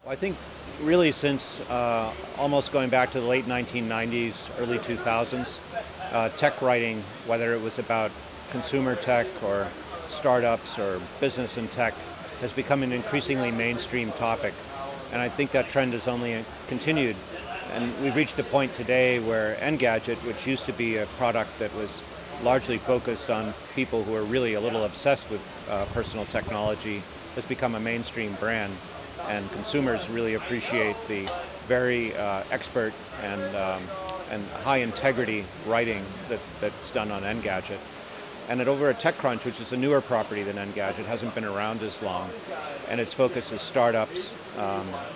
I think really since almost going back to the late 1990s, early 2000s, tech writing, whether it was about consumer tech or startups or business and tech, has become an increasingly mainstream topic. And I think that trend has only continued. And we've reached a point today where Engadget, which used to be a product that was largely focused on people who are really a little obsessed with personal technology, has become a mainstream brand. And consumers really appreciate the very expert and high integrity writing that's done on Engadget. And over at TechCrunch, which is a newer property than Engadget, hasn't been around as long, and its focus is startups.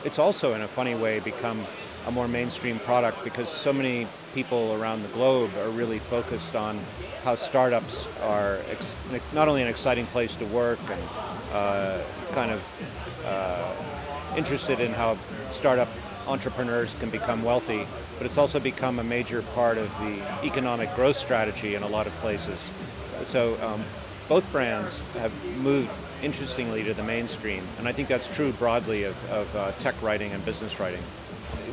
It's also, in a funny way, become a more mainstream product because so many people around the globe are really focused on how startups are not only an exciting place to work and kind of interested in how startup entrepreneurs can become wealthy, but it's also become a major part of the economic growth strategy in a lot of places. So both brands have moved interestingly to the mainstream, and I think that's true broadly of tech writing and business writing.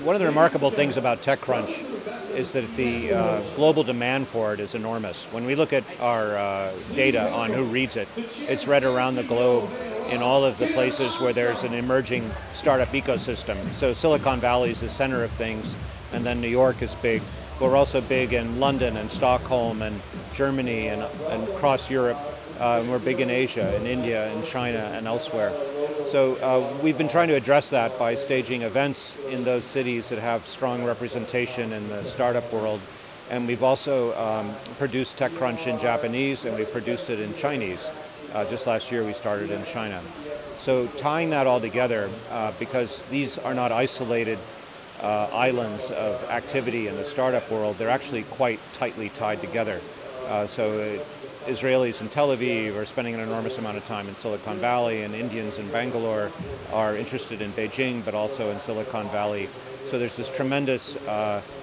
One of the remarkable things about TechCrunch is that the global demand for it is enormous. When we look at our data on who reads it, it's read around the globe in all of the places where there's an emerging startup ecosystem. So Silicon Valley is the center of things, and then New York is big. But we're also big in London and Stockholm and Germany and across Europe. We're big in Asia, in India, in China, and elsewhere. So we've been trying to address that by staging events in those cities that have strong representation in the startup world. And we've also produced TechCrunch in Japanese, and we've produced it in Chinese. Just last year we started in China. So tying that all together, because these are not isolated islands of activity in the startup world, they're actually quite tightly tied together. Israelis in Tel Aviv are spending an enormous amount of time in Silicon Valley, and Indians in Bangalore are interested in Beijing, but also in Silicon Valley. So there's this tremendous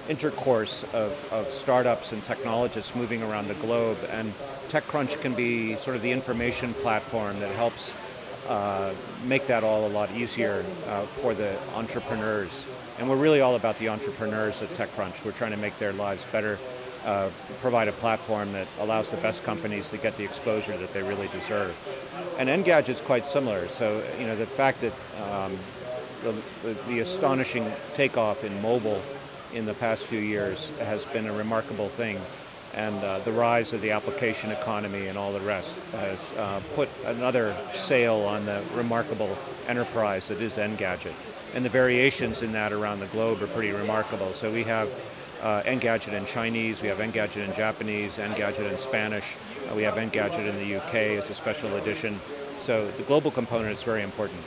intercourse of startups and technologists moving around the globe, and TechCrunch can be sort of the information platform that helps make that all a lot easier for the entrepreneurs. And we're really all about the entrepreneurs at TechCrunch. We're trying to make their lives better, provide a platform that allows the best companies to get the exposure that they really deserve. And Engadget is quite similar. So, you know, the fact that the astonishing takeoff in mobile in the past few years has been a remarkable thing. And the rise of the application economy and all the rest has put another sail on the remarkable enterprise that is Engadget. And the variations in that around the globe are pretty remarkable. So we have Engadget in Chinese, we have Engadget in Japanese, Engadget in Spanish, we have Engadget in the UK as a special edition. So the global component is very important.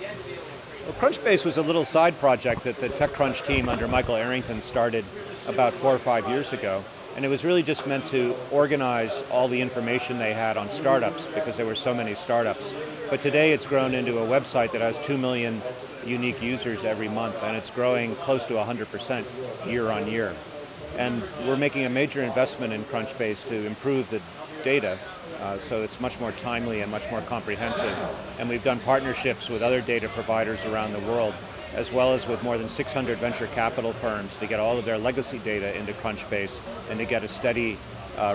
Well, CrunchBase was a little side project that the TechCrunch team under Michael Arrington started about 4 or 5 years ago. And it was really just meant to organize all the information they had on startups because there were so many startups. But today it's grown into a website that has 2 million unique users every month, and it's growing close to 100% year on year. And we're making a major investment in CrunchBase to improve the data so it's much more timely and much more comprehensive. And we've done partnerships with other data providers around the world, as well as with more than 600 venture capital firms to get all of their legacy data into CrunchBase and to get a steady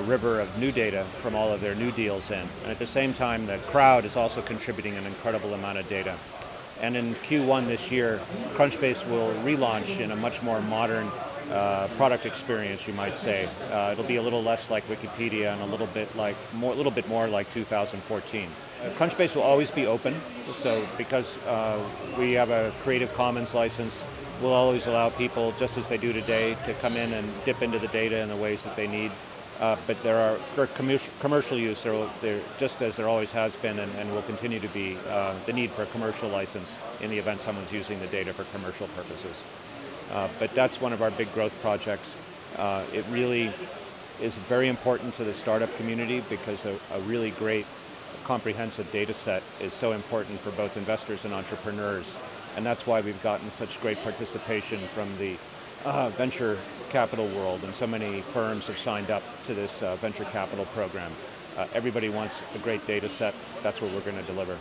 river of new data from all of their new deals in. And at the same time, the crowd is also contributing an incredible amount of data. And in Q1 this year, CrunchBase will relaunch in a much more modern product experience, you might say. It'll be a little less like Wikipedia and a little bit more like 2014. CrunchBase will always be open, so because we have a Creative Commons license, we'll always allow people, just as they do today, to come in and dip into the data in the ways that they need. But there are, for commercial use, there just as there always has been and will continue to be, the need for a commercial license in the event someone's using the data for commercial purposes. But that's one of our big growth projects. It really is very important to the startup community because a really great comprehensive data set is so important for both investors and entrepreneurs. And that's why we've gotten such great participation from the venture capital world, and so many firms have signed up to this venture capital program. Everybody wants a great data set. That's what we're going to deliver.